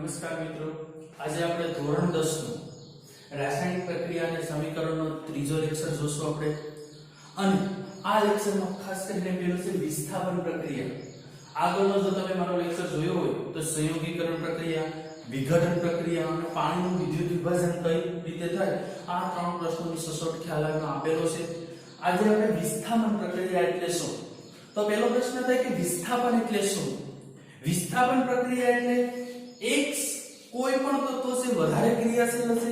નમસ્કાર મિત્રો, આજે આપણે ધોરણ 10 નું રાસાયણિક પ્રક્રિયા અને સમીકરણનો ત્રીજો લેક્ચર જોશું આપણે. અને આ લેક્ચરમાં ખાસ કરીને પહેલું છે વિસ્થાપન પ્રક્રિયા. આગળનો જો તમે મારો લેક્ચર જોયો હોય તો સંયોગીકરણ પ્રક્રિયા, વિઘટન પ્રક્રિયા અને પાણીનું વિદ્યુત વિભાજન કઈ રીતે થાય આ ત્રણ પ્રશ્નોનો સચોટ ખ્યાલ આપેલો છે. આજે આપણે વિસ્થાપન પ્રક્રિયા એટલે શું? તો પહેલો પ્રશ્ન થાય કે વિસ્થાપન એટલે શું? વિસ્થાપન પ્રક્રિયા એટલે એક કોઈ પણ તત્વ છે વધારે ક્રિયાશીલ હશે,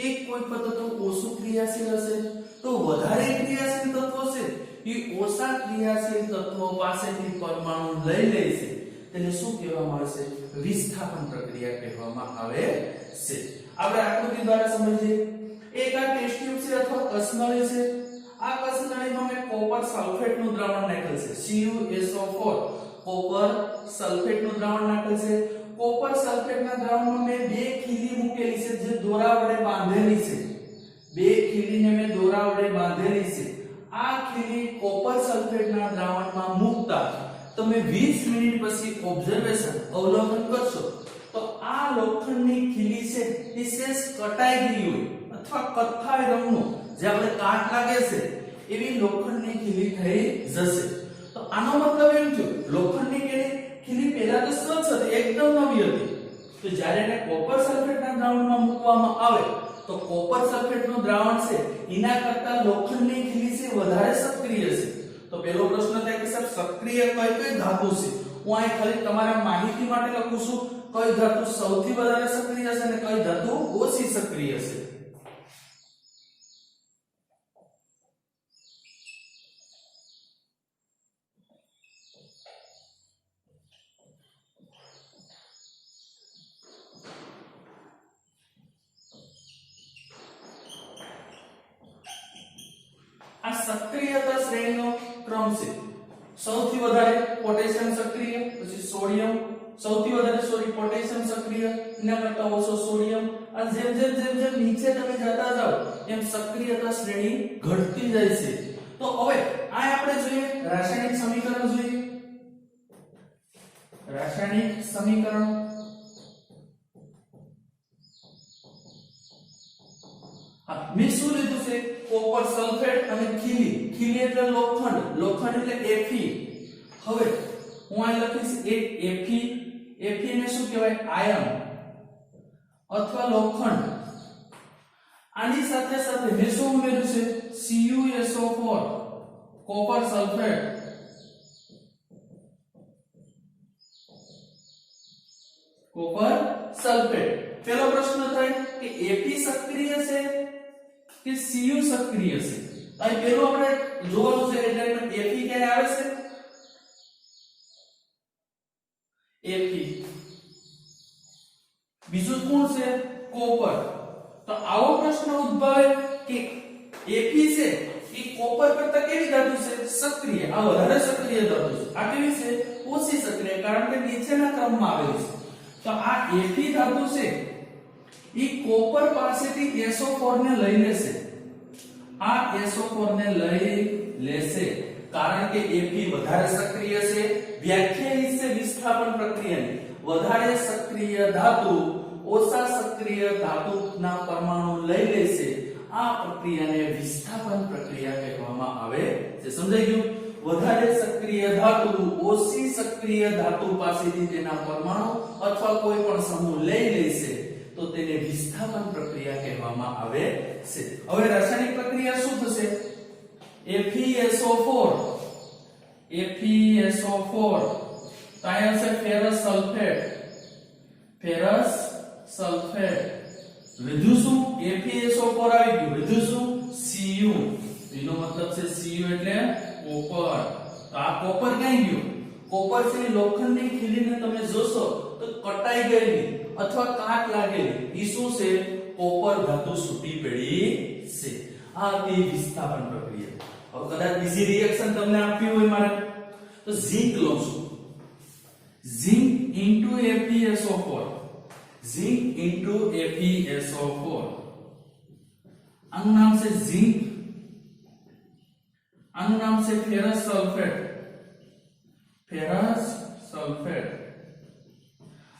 એક કોઈ પણ તત્વ ઓછું ક્રિયાશીલ હશે. તો વધારે ક્રિયાશીલ તત્વ છે એ ઓછા ક્રિયાશીલ તત્વો પાસેથી પરમાણુ લઈ લે છે, તેને શું કહેવામાં આવે છે? વિસ્થાપન પ્રક્રિયા કહેવામાં આવે છે. આપણે આકૃતિ દ્વારા સમજીએ. એક આ ટેસ્ટ ટ્યુબ છે અથવા કસનળી છે. આ કસનળીમાં મેં કોપર સલ્ફેટનું દ્રાવણ નાખેલ છે, CuSO4 કોપર સલ્ફેટનું દ્રાવણ નાખેલ છે. કોપર સલ્ફેટના દ્રાવણમાં મેં બે ખીલી મૂકેલી છે જે દોરા વડે બાંધેલી છે. બે ખીલીને મેં દોરા વડે બાંધેલી છે. આ ખીલી કોપર સલ્ફેટના દ્રાવણમાં મૂકતા તમે 20 મિનિટ પછી અવલોકન કરશો તો આ લોખંડની ખીલી છે એ શેષ કટાઈ ગઈ હોય અથવા કથ્થાઈ રંગનો જે આપણે કાટ લાગે છે એવી લોખંડની ખીલી થઈ જશે. તો આનો મતલબ એમ થયો લોખંડની ખીલી પહેલા તો સ્વચ્છ હતી, એકદમ નવી હતી. તો જ્યારે એને કોપર સલ્ફેટના દ્રાવણમાં મૂકવામાં આવે તો કોપર સલ્ફેટનું દ્રાવણ છે એના કરતા લોખંડની ખીલી છે વધારે સક્રિય છે. તો પહેલો પ્રશ્ન થાય કે સાહેબ સક્રિય કઈ ધાતુ છે? હું અહીં ખાલી તમારા માહિતી માટે લખું છું કઈ ધાતુ સૌથી વધારે સક્રિય છે અને કઈ ધાતુ ઓછી સક્રિય છે. આ સક્રિયતા શ્રેણીનો ક્રમ છે. સૌથી વધારે પોટેશિયમ સક્રિય, પછી સોડિયમ, સૌથી વધારે પોટેશિયમ સક્રિય, એના કરતા ઓછો સોડિયમ. અને જેમ જેમ નીચે તમે જતા જાવ એમ સક્રિયતા શ્રેણી ઘટતી જાય છે. તો હવે આ આપણે જોઈએ રાસાયણિક સમીકરણ જોઈએ. રાસાયણિક સમીકરણ મેં શું લીધું છે? કોપર સલ્ફેટ અને ખીલી એટલે લોખંડ એટલે Fe. હવે હું અહીં લખીશ એક Fe ને શું કહેવાય? આયન અથવા લોખંડ. આની સાથે સાથે મેં શું ઉમેર્યું છે? CuSO4 copper sulphate. Copper sulphate. પહેલો પ્રશ્ન થાય કે Fe સક્રિય છે કે Cu સક્રિય છે? અહીં પેલું આપણે જોવાનું છે એટલે Fe ક્યારે આવે છે? Fe. બીજું કોણ છે? કોપર. તો આવો પ્રશ્ન ઉદ્ભવે કે Fe છે એ કોપર કરતા કેવી ધાતુ છે? સક્રિય. આ વધારે સક્રિય ધાતુ છે. આ કેવી છે? ઓછી સક્રિય, કારણ કે નીચેના ક્રમમાં આવેલી છે. તો આ Fe ધાતુ છે ઈ કોપર પાસેથી SO4 ને લઈ લેશે. આ SO4 ને લઈ લેશે કારણ કે Fe વધારે સક્રિય છે. વ્યાખ્યા છે વિસ્થાપન પ્રક્રિયાની. વધારે સક્રિય ધાતુ ઓછા સક્રિય ધાતુના પરમાણુ લઈ લેશે. આ પ્રક્રિયાને વિસ્થાપન પ્રક્રિયા કહેવામાં આવે છે. સમજાઈ ગયું? વધારે સક્રિય ધાતુ ઓછી સક્રિય ધાતુ પાસેથી તેના પરમાણુ અથવા કોઈ પણ સમૂહ લઈ લેશે તો તેને વિસ્થાપન પ્રક્રિયા કહેવામાં આવે છે. હવે રાસાયણિક પ્રક્રિયા શું થશે? FeSO4 તો અહીંયા છે ફેરસ સલ્ફેટ. વધ્યું શું? FeSO4 આવી ગયું. વધ્યું શું? Cu. એનો મતલબ છે Cu એટલે કોપર. તો આ કોપર ક્યાં ગયું? કોપર છે લોખંડની ખીલીને તમે જોશો તો કટાઈ ગયેલી અથવા કાટ લાગેલી ઈ શું છે? કોપર ધાતુ છૂટી પડી છે. આ હતી વિસ્થાપન પ્રક્રિયા. હવે કદાચ બીજી રિએક્શન તમને આપવી હોય મારે તો ઝિંક લઉં છું. Zinc into FeSO4. આનું નામ છે ઝિંક. આનું નામ છે ફેરસ સલ્ફેટ.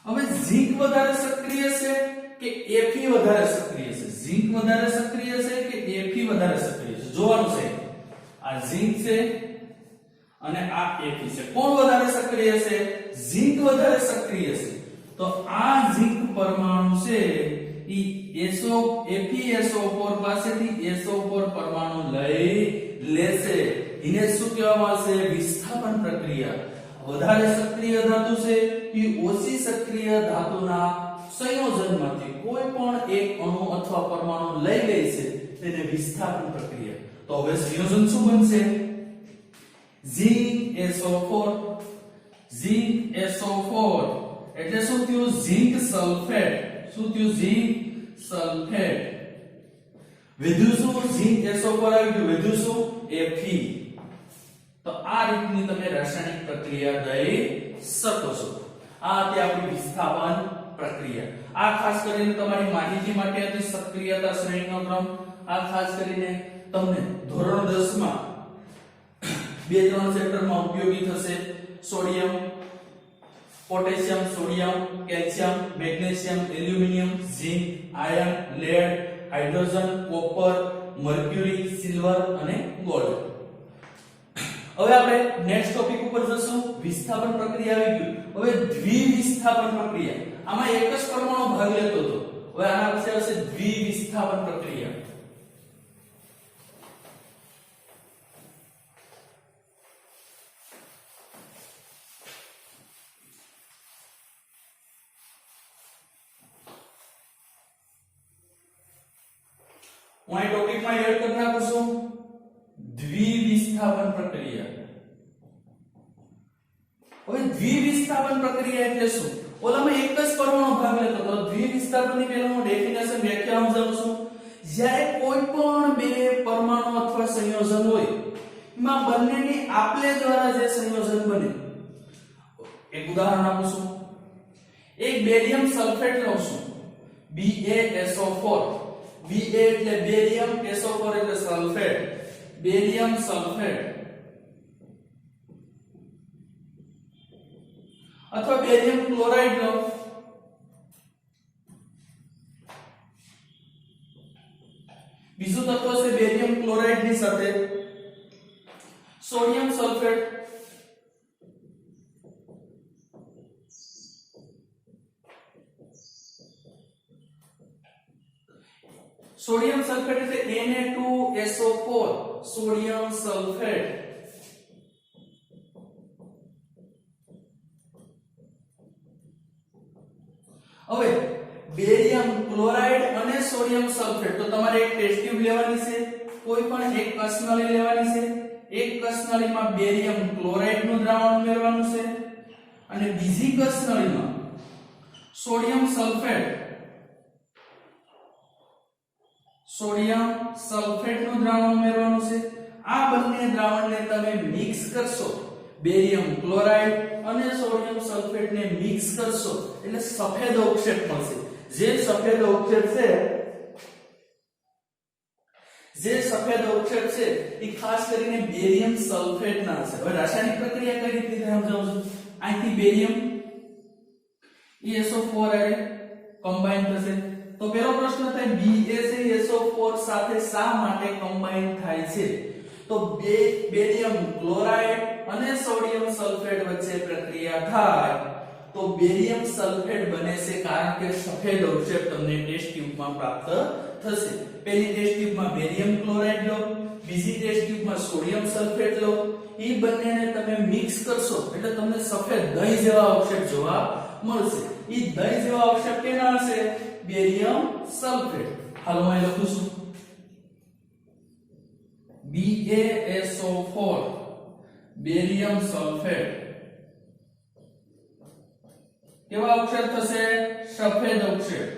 હવે ઝીંક વધારે સક્રિય છે કે Fe વધારે સક્રિય છે? ઝીંક વધારે સક્રિય છે કે Fe વધારે સક્રિય છે? જોવાનું છે. આ ઝીંક છે અને આ Fe છે. કોણ વધારે સક્રિય છે? ઝીંક વધારે સક્રિય છે. તો આ ઝીંક પરમાણુ છે ઈ FeSO4 પાસેથી SO4 પરમાણુ લઈ લેશે. એને શું કહેવામાં આવશે? વિસ્થાપન પ્રક્રિયા. વધારે સક્રિય ધાતુ છે ઈ ઓછી સક્રિય ધાતુના સંયોજનમાંથી કોઈ પણ એક અણુ અથવા પરમાણુ લઈ લે છે તેને વિસ્થાપન પ્રક્રિયા. તો હવે સંયોજન શું બનશે? ઝીંક SO4. ઝીંક SO4 એટલે શું થયું? ઝીંક સલ્ફેટ. શું થયું? ઝીંક સલ્ફેટ. વધ્યું શું? ઝીંક SO4 આવી ગયું. વધ્યું શું? Fe. તો આ રીતની તમે રાસાયણિક પ્રક્રિયા દઈ શકો છો. આ હતી આપણી વિસ્થાપન પ્રક્રિયા. આ ખાસ કરીને તમારી માહિતી માટે હતી સક્રિયતા શ્રેણીનો ક્રમ. આ ખાસ કરીને તમને ધોરણ 10 માં 2-3 ચેપ્ટરમાં ઉપયોગી થશે. Sodium, potassium, sodium, calcium, magnesium, aluminium, zinc, iron, lead, hydrogen, copper, mercury, silver અને ગોલ્ડ. હવે આપણે નેક્સ્ટ ટોપિક ઉપર જશું. વિસ્થાપન પ્રક્રિયા આવી ગયું. હવે દ્વિવિસ્થાપન પ્રક્રિયા. આમાં એક જ પરમાણુ ભાગ લેતો હતો. હવે આના પછી આવશે દ્વિવિસ્થાપન પ્રક્રિયા. હું આ ટોપિકમાં એડ કરી નાખું છું દ્વિવિસ્થાપન પ્રક્રિયા. હવે દ્વિવિસ્થાપન પ્રક્રિયા એટલે શું? ઓલામાં એક જ પરમાણુ ભાગ લેતો તો દ્વિવિસ્થાપનની પહેલા હું ડેફિનેશન વ્યાખ્યા સમજાવું છું. જ્યારે કોઈ પણ બે પરમાણુ અથવા સંયોજન હોય એમાં બંનેની આપલે દ્વારા જે સંયોજન બને. એક ઉદાહરણ આપું છું. એક બેરિયમ સલ્ફેટ લઉં છું, BaSO4. Ba એટલે બેરિયમ, SO4 એટલે સલ્ફેટ. બેરિયમ સલ્ફેટ અથવા બેરિયમ ક્લોરાઇડ લો. બીજું તત્વ છે બેરિયમ ક્લોરાઇડ ની સાથે સોડિયમ સલ્ફેટ. સોડિયમ સલ્ફેટ એટલે Na2SO4, સોડિયમ સલ્ફેટ. હવે બેરિયમ ક્લોરાઇડ અને સોડિયમ સલ્ફેટ. તો તમારે એક ટેસ્ટ ટ્યુબ લેવાની છે, કોઈ પણ એક કસનળી લેવાની છે. એક કસનળીમાં બેરિયમ ક્લોરાઇડ નું દ્રાવણ ઉમેરવાનું છે અને બીજી કસનળીમાં સોડિયમ સલ્ફેટ નું દ્રાવણ ઉમેરવાનું છે. આ બંને દ્રાવણને તમે મિક્સ કરશો, બેરિયમ ક્લોરાઇડ અને સોડિયમ સલ્ફેટ ને મિક્સ કરશો એટલે સફેદ અવક્ષેપ મળશે. જે સફેદ અવક્ષેપ છે એ ખાસ કરીને બેરિયમ સલ્ફેટ ના છે. હવે રાસાયણિક પ્રક્રિયા કઈ રીતે થાય સમજાવું છું. અહીંથી બેરિયમ SO4 આરે કમ્બાઈન થશે. તો પહેલો પ્રશ્ન થાય BaSO4 સાથે શા માટે કમ્બાઈન થાય છે? તો બેરિયમ ક્લોરાઇડ અને સોડિયમ સલ્ફેટ વચ્ચે પ્રક્રિયા થાય તો બેરિયમ સલ્ફેટ બને છે, કારણ કે સફેદ અવક્ષેપ તમને ટેસ્ટ ટ્યુબમાં પ્રાપ્ત થશે. પહેલી ટેસ્ટ ટ્યુબમાં બેરિયમ ક્લોરાઇડ લો, બીજી ટેસ્ટ ટ્યુબમાં સોડિયમ સલ્ફેટ લો. ઈ બંનેને તમે મિક્સ કરશો એટલે તમને સફેદ દહીં જેવા અવક્ષેપ જોવા મળશે. ઈ દહીં જેવા અવક્ષેપ કેના હશે? Barium sulphate. હાલો હું લખું છું BaSO4 બેરિયમ સલ્ફેટ. કેવા અવક્ષેપ થશે? સફેદ અવક્ષેપ.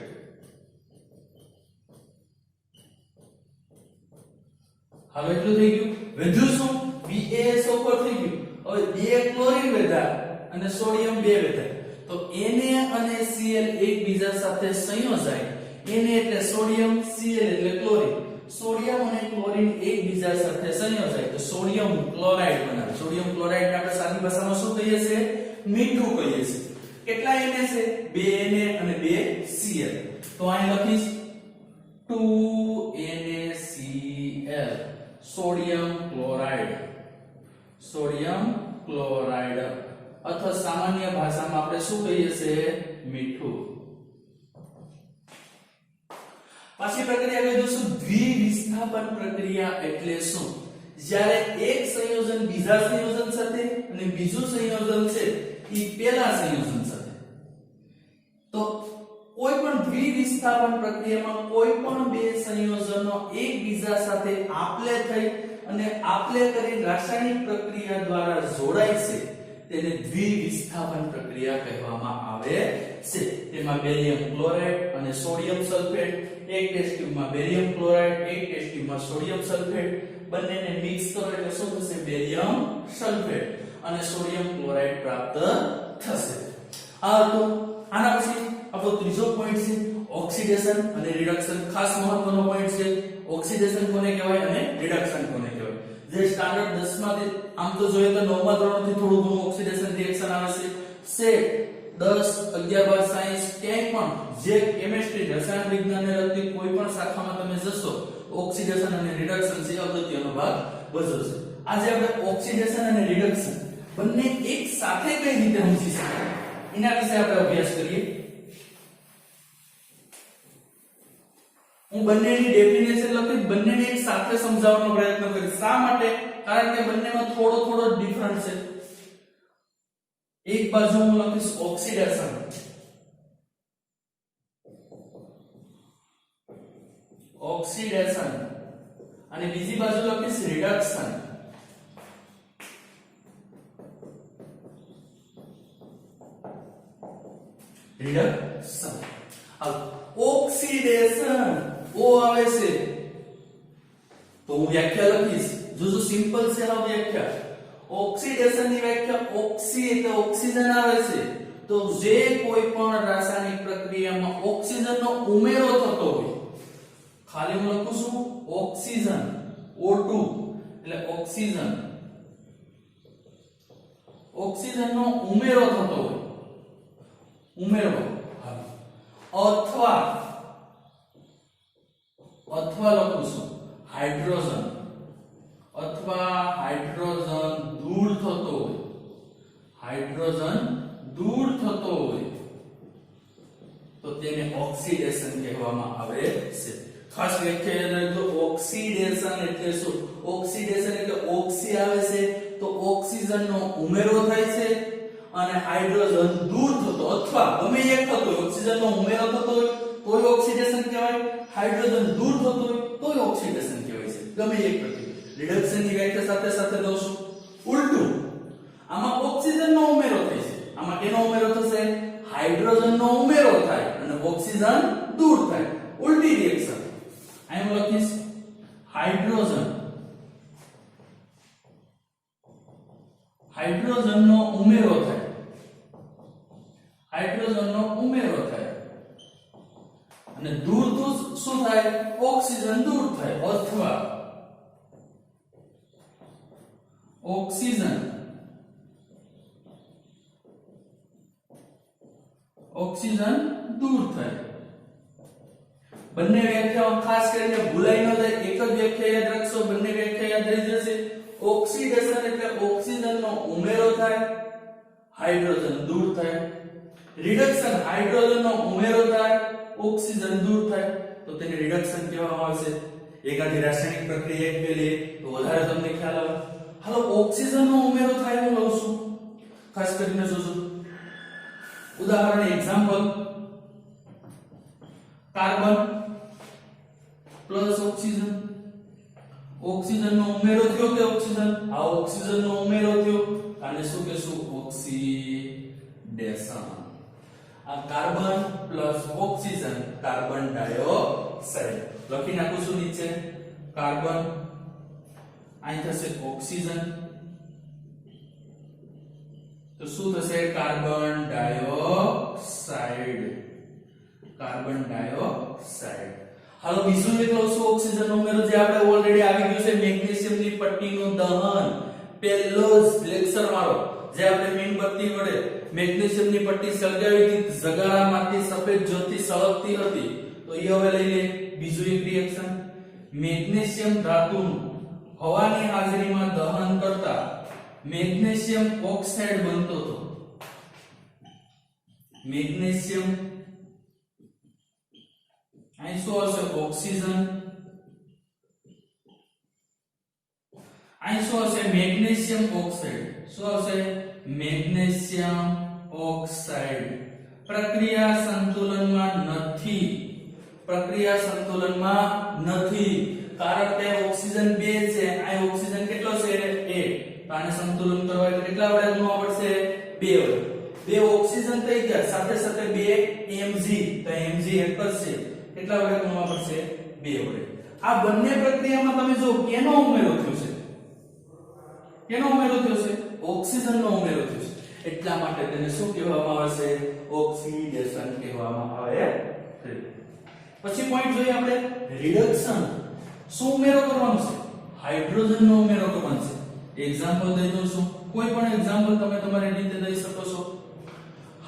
હવે એટલું થઈ ગયું. વધ્યું શું? BaSO4 થઈ ગયું. હવે બે ક્લોરીન વધ્યા અને સોડિયમ 2 વધ્યા. તો Na અને Cl એકબીજા સાથે સંયોજાય. Na એટલે સોડિયમ, Cl એટલે ક્લોરીન. સોડિયમ અને ક્લોરીન એકબીજા સાથે સંયોજાય તો સોડિયમ ક્લોરાઇડ બનાવે. સોડિયમ ક્લોરાઇડ ને આપણે સાદી ભાષામાં શું કહીએ છીએ? મીઠું કહીએ છીએ. કેટલા Na છે 2 Na અને 2 Cl તો અહીં લખીશ 2 NaCl સોડિયમ ક્લોરાઇડ અથવા સામાન્ય ભાષામાં આપણે શું કહીએ છે મીઠું પાછી પ્રક્રિયા કઈ દોસ્તો દ્વિવિસ્થાપન પ્રક્રિયા એટલે શું જ્યારે એક સંયોજન બીજા સંયોજન સાથે અને બીજું સંયોજન છે એ પહેલા સંયોજન સાથે તો કોઈ પણ દ્વિવિસ્થાપન પ્રક્રિયામાં કોઈ પણ બે સંયોજનો એકબીજા સાથે આપલે થઈ અને આપલે કરી રાસાયણિક પ્રક્રિયા દ્વારા જોડાય છે તેને દ્વિવિસ્થાપન પ્રક્રિયા કહેવામાં આવે છે તેમાં બેરિયમ ક્લોરાઇડ અને સોડિયમ સલ્ફેટ એક ટેસ્ટ ટ્યુબમાં બેરિયમ ક્લોરાઇડ એક ટેસ્ટ ટ્યુબમાં સોડિયમ સલ્ફેટ બંનેને મિક્સ કરો એટલે શું થશે બેરિયમ સલ્ફેટ અને સોડિયમ ક્લોરાઇડ પ્રાપ્ત થશે આ તો આના પછી આપણો ત્રીજો પોઈન્ટ છે ઓક્સિડેશન અને રિડક્શન ખાસ મહત્વનો પોઈન્ટ છે ઓક્સિડેશન કોને કહેવાય અને રિડક્શન કોને કહેવાય જે સ્ટાન્ડર્ડ 10 માંથી આમ તો જોઈએ તો 9મા ધોરણથી થોડું ઘણું ઓક્સિડેશન રિએક્શન આવે છે સેટ 10 11 બાર સાયન્સ ક્યાંય પણ જે કેમિસ્ટ્રી રસાયણ વિજ્ઞાનને લગતી કોઈ પણ શાખામાં તમે જશો ઓક્સિડેશન અને રિડક્શન છે અગત્યનો ભાગ ભજવશે આજે આપણે ઓક્સિડેશન અને રિડક્શન બંને એક સાથે કઈ રીતે સમજી શકાય એના વિશે આપણે અભ્યાસ કરીએ હું બંનેની ડેફિનેશન લખી બંનેને એક સાથે સમજાવવાનો પ્રયત્ન કરીશ શા માટે કારણ કે બંનેમાં થોડો ડિફરન્સ છે એક બાજુ હું લખીશ ઓક્સિડેશન અને બીજી બાજુ લખીશ રિડક્શન ઓક્સિડેશન ઓ આવે છે તો હું વ્યાખ્યા લખીશ જો સિમ્પલ છે આ વ્યાખ્યા ઓક્સિડેશન ની વ્યાખ્યા ઓક્સી એટલે ઓક્સિજન આવે છે તો જે કોઈ પણ રાસાયણિક પ્રક્રિયામાં ઓક્સિજનનો ઉમેરો થતો હોય ખાલી હું લખું છું ઓક્સિજન O2 એટલે ઓક્સિજનનો ઉમેરો થતો હોય અથવા લખું છું હાઇડ્રોજન દૂર થતો હોય તો તેને ઓક્સિડેશન કહેવામાં આવે છે ખાસ વ્યાખ્યા યાદ રાખજો ઓક્સિડેશન એટલે શું ઓક્સિડેશન એટલે ઓક્સી આવે છે તો ઓક્સિજનનો ઉમેરો થાય છે અને હાઇડ્રોજન દૂર થતો અથવા ગમે એક થતો હોય ઓક્સિજનનો ઉમેરો થતો હોય તોય ઓક્સિડેશન કહેવાય હાઇડ્રોજન દૂર થતો હોય તોય ઓક્સિડેશન કહેવાય છે ગમે એક પ્રક્રિયા રિડક્શન ની વ્યાખ્યા સાથે દઉં ઉલટું આમાં ઓક્સિજનનો ઉમેરો થાય છે આમાં કેનો ઉમેરો થશે હાઇડ્રોજનનો ઉમેરો થાય અને ઓક્સિજન દૂર થાય ઉલટી રિએક્શન અહીં હું લખીશ હાઇડ્રોજનનો ઉમેરો થાય અને દૂર તો શું થાય ઓક્સિજન દૂર થાય અથવા ઓક્સિજન દૂર થાય બંને વ્યાખ્યાઓ ખાસ કરીને ભૂલાઈ ન જાય એક જ વ્યાખ્યા યાદ રાખશો બંને વ્યાખ્યા યાદ રહી જશે ઓક્સિડેશન એટલે ઓક્સિજનનો ઉમેરો થાય હાઇડ્રોજન દૂર થાય રિડક્શન હાઇડ્રોજનનો ઉમેરો થાય ઓક્સિજન દૂર થાય તો તેને રિડક્શન કહેવામાં આવશે એકાદી રાસાયણિક પ્રક્રિયા એક પેલી તો વધારે તમને ખ્યાલ આવે હાલો ઓક્સિજનનો ઉમેરો થાય હું લઉં છું ખાસ કરીને જોજો ઉદાહરણ એક્ઝામ્પલ કાર્બન પ્લસ ઓક્સિજનનો ઉમેરો થયો કે ઓક્સિજનનો ઉમેરો થયો અને શું કહેશું ઓક્સિડેશન આ carbon plus oxygen carbon dioxide લખી નાખું છું નીચે કાર્બન અહીં થશે ઓક્સિજન તો શું થશે કાર્બન ડાયોક્સાઇડ હાલો બીજું એક લઉં છું ઓક્સિજનનો ઉમેરો જે આપણે ઓલરેડી આવી ગયું છે મેગ્નેશિયમની પટ્ટીનું દહન પહેલો જ લેક્ચર મારો જે આપણે મીણબત્તી વડે મેગ્નેશિયમની પટ્ટી સળગાવી હતી, જગારામાંથી સફેદ જ્યોતિ સળગતી હતી. તો એ હવે લઈ લે બીજું એક રિએક્શન. મેગ્નેશિયમ ધાતુનું હવાની હાજરીમાં દહન કરતા મેગ્નેશિયમ ઓક્સાઇડ બનતો હતો. મેગ્નેશિયમ અહીં શું હશે? ઓક્સિજન. અહીં શું હશે? Magnesium oxide. શું હશે? Magnesium oxide. પ્રક્રિયા સંતુલનમાં નથી. પ્રક્રિયા સંતુલનમાં નથી કારણ કે ઓક્સિજન 2 છે. આ ઓક્સિજન કેટલો છે? 1. તો આને સંતુલન કરવા એટલે કેટલા વડે ગુણવા પડશે? 2 વડે. 2 ઓક્સિજન થઈ ગયા, સાથે સાથે 2 Mg. તો Mg એક જ છે. કેટલા વડે ગુણવા પડશે? 2 વડે. આ બંને પ્રક્રિયામાં તમે જો કેનો ઉમેરો થયો છે? કેનો ઉમેરો થયો છે? ઓક્સિજનનો ઉમેરો થયો છે. એટલા માટે તેને શું કહેવામાં આવે છે? ઓક્સિડેશન કહેવામાં આવે છે. પછી પોઈન્ટ જોઈએ આપણે રિડક્શન. શું ઉમેરો કરવાનો છે? હાઇડ્રોજનનો ઉમેરો કરવાનો છે. એક્ઝામ્પલ દઈ દઉં છું. કોઈ પણ એક્ઝામ્પલ તમે તમારી રીતે દઈ શકો છો.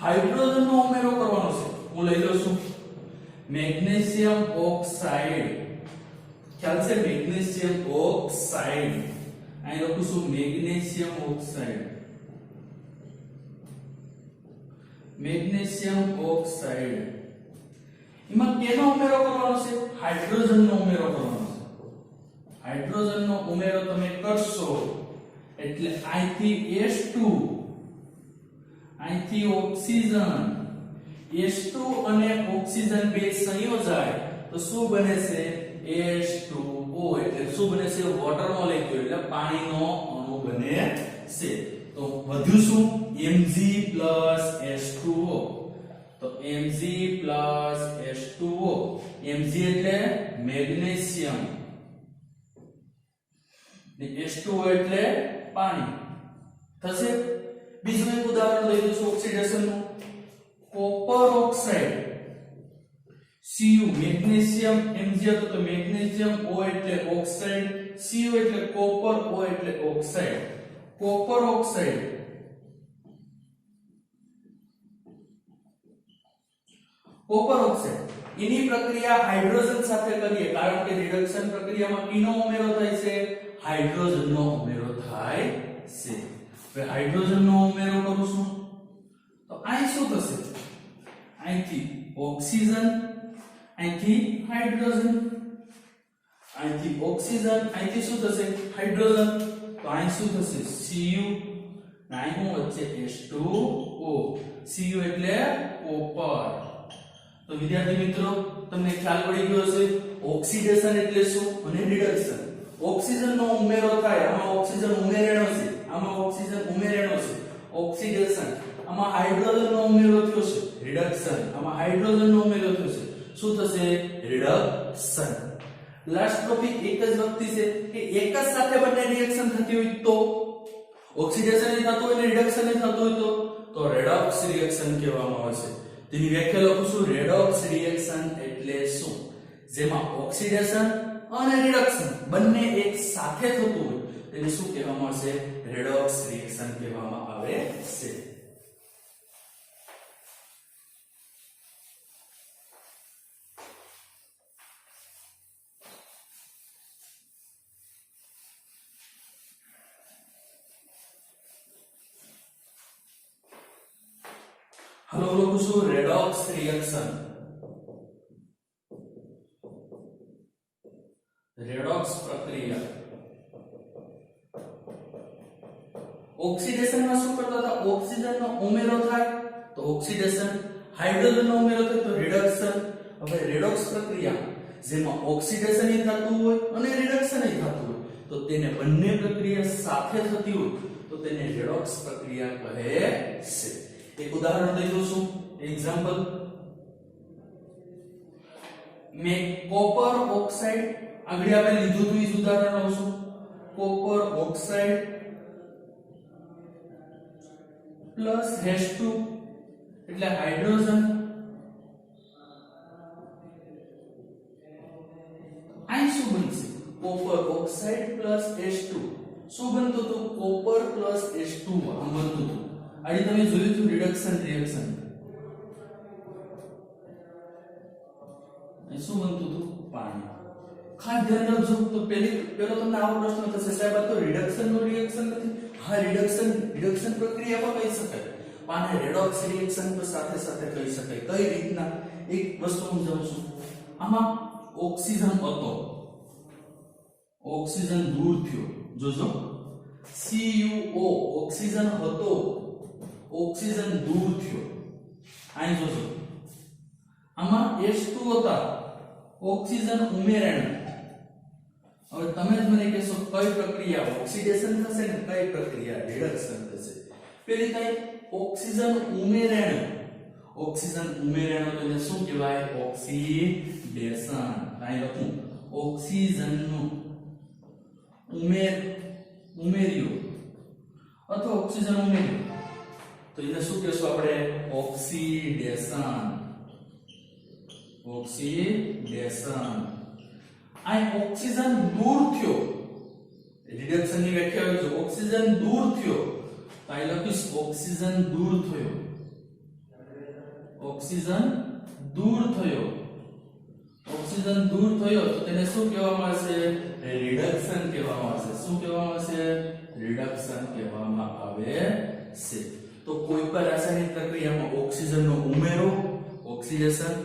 હાઇડ્રોજનનો ઉમેરો કરવાનો છે. હું લઈ લઉં છું મેગ્નેશિયમ ઓક્સાઇડ. ખ્યાલ છે? Magnesium oxide. અહીં લખું છું મેગ્નેશિયમ ઓક્સાઇડ. Magnesium oxide. એમાં કેનો ઉમેરો કરવાનો છે? હાઇડ્રોજનનો ઉમેરો કરવાનો છે. હાઇડ્રોજનનો ઉમેરો તમે કરશો એટલે અહીંથી H2, અહીંથી ઓક્સિજન, H2 અને ઓક્સિજન બે સંયોજાય તો શું બને છે? H2O. એટલે શું બને છે? વોટર મોલેક્યુલ, એટલે પાણીનો અણુ બને છે. તો વધ્યું શું? Mg H2O. તો Mg H2O. Mg એટલે મેગ્નેશિયમ ને H2O એટલે પાણી થશે. બીજું એક ઉદાહરણ લઈ લઉં છું ઓક્સિડેશન નું. Copper oxide Cu. Magnesium Mg હતો તો મેગ્નેશિયમ O એટલે ઓક્સાઇડ, Cu એટલે કોપર, O એટલે ઓક્સાઇડ. કોપર ઓક્સાઇડ એની પ્રક્રિયા હાઇડ્રોજન સાથે કરીએ કારણ કે રિડક્શન પ્રક્રિયામાં કીનો ઉમેરો થાય છે? હાઇડ્રોજનનો ઉમેરો થાય છે. હવે હાઇડ્રોજનનો ઉમેરો કરું છું તો અહીં શું થશે? અહીંથી ઓક્સિજન, અહીંથી હાઇડ્રોજન, અહીંથી ઓક્સિજન, અહીંથી શું થશે? હાઇડ્રોજન. તો અહીં શું થશે? Cu. અહીં વચ્ચે H2O. Cu એટલે કોપર. તો વિદ્યાર્થી મિત્રો તમને ખ્યાલ પડી ગયો હશે ઓક્સિડેશન એટલે શું અને રિડક્શન. ઓક્સિજનનો ઉમેરો થાય, આમાં ઓક્સિજન ઉમેરેલો છે, આમાં ઓક્સિજન ઉમેરેલો છે. ઓક્સિડેશન. આમાં હાઇડ્રોજનનો ઉમેરો થયો છે. રિડક્શન. આમાં હાઇડ્રોજનનો ઉમેરો થયો છે. શું થશે? રિડક્શન. લાસ્ટ ટોપિક એક જ વસ્તુ છે કે એક જ સાથે બંને રિએક્શન થતી હોય તો ઓક્સિડેશન એ થતું હોય અને રિડક્શન એ થતું હોય તો રેડોક્સ રિએક્શન કહેવામાં આવે છે. તેની વ્યાખ્યા લખું છું. રેડોક્સ રિએક્શન એટલે શું? જેમાં ઓક્સિડેશન અને રિડક્શન બંને એક સાથે થતું હોય તેને શું કહેવામાં આવે છે? રેડોક્સ રિએક્શન કહેવામાં આવે છે. હાલો લખું છું રેડોક્સ રિએક્શન. રેડોક્સ પ્રક્રિયા. ઓક્સિડેશનમાં શું કરતા હતા? ઓક્સિજનનો ઉમેરો થાય તો ઓક્સિડેશન, હાઇડ્રોજનનો ઉમેરો થાય તો રિડક્શન. હવે રેડોક્સ પ્રક્રિયા જેમાં ઓક્સિડેશન એ થતું હોય અને રિડક્શન એ થતું હોય તો તેને બંને પ્રક્રિયા સાથે થતી હોય તો તેને રેડોક્સ પ્રક્રિયા કહે છે. એક ઉદાહરણ દઈ દઉં છું. એક્ઝામ્પલ મેં કોપર ઓક્સાઇડ આગળ આપણે લીધું હતું એ જ ઉદાહરણ લઉં છું. કોપર ઓક્સાઇડ પ્લસ H2 એટલે હાઇડ્રોજન. અહીં શું બનશે? Copper oxide plus H2. શું બનતું હતું? કોપર પ્લસ H2O આમ બનતું હતું. આડી તમે જોયું હતું રિડક્શન રિએક્શન. એ શું બનતું હતું? પાણી. ખાસ ધ્યાન રાખજો તો પેલો તમને આવો પ્રશ્ન થશે સાહેબ આ તો રિડક્શન નો રિએક્શન નથી. હા રિડક્શન પ્રક્રિયામાં કહી શકાય. આને રેડોક્સ રિએક્શન તો સાથે સાથે કહી શકાય. કઈ રીતના? એક વસ્તુ સમજાવું છું. આમાં ઓક્સિજન હતો, ઓક્સિજન દૂર થયો. જોજો CuO ઓક્સિજન હતો, ઓક્સિજન દૂર થયો. અહીં જોજો આમાં H2 હતા, ઓક્સિજન ઉમેરાણ. હવે તમે જ મને કહેશો કઈ પ્રક્રિયા ઓક્સિડેશન થશે ને કઈ પ્રક્રિયા રિડક્શન થશે? પેલી કઈ ઓક્સિજન ઉમેરાણ. ઓક્સિજન ઉમેરાણ તો એને શું કહેવાય? ઓક્સિડેશન. અહીં લખું ઓક્સિજનનું ઉમેર્યું અથવા ઓક્સિજન ઉમેર્યું તો એને શું કહેશું આપણે? ઓક્સિડેશન. ઓક્સિડેશન. આ ઓક્સિજન દૂર થયો. રિડક્શન ની વ્યાખ્યા છે ઓક્સિજન દૂર થયો. તો આ લખીશ ઓક્સિજન દૂર થયો. ઓક્સિજન દૂર થયો. ઓક્સિજન દૂર થયો તો તેને શું કહેવામાં આવશે? રિડક્શન કહેવામાં આવશે. શું કહેવામાં આવશે? રિડક્શન કહેવામાં આવે છે. તો કોઈ પણ રાસાયણિક પ્રક્રિયામાં ઓક્સિજનનો ઉમેરો ઓક્સિડેશન,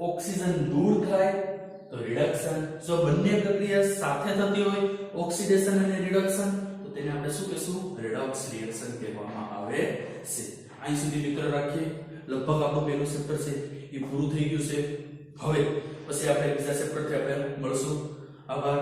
ઓક્સિજન દૂર થાય તો રિડક્શન. જો બંને પ્રક્રિયા સાથે થતી હોય ઓક્સિડેશન અને રિડક્શન તો તેને આપણે શું કહીશું? રેડોક્સ રિએક્શન કહેવામાં આવે છે. અહીં સુધી મિત્રો રાખીએ. લગભગ આપણું પહેલું ચેપ્ટર છે એ પૂરું થઈ ગયું છે. હવે પછી આપણે બીજા ચેપ્ટરથી આપણે મળશું. આભાર.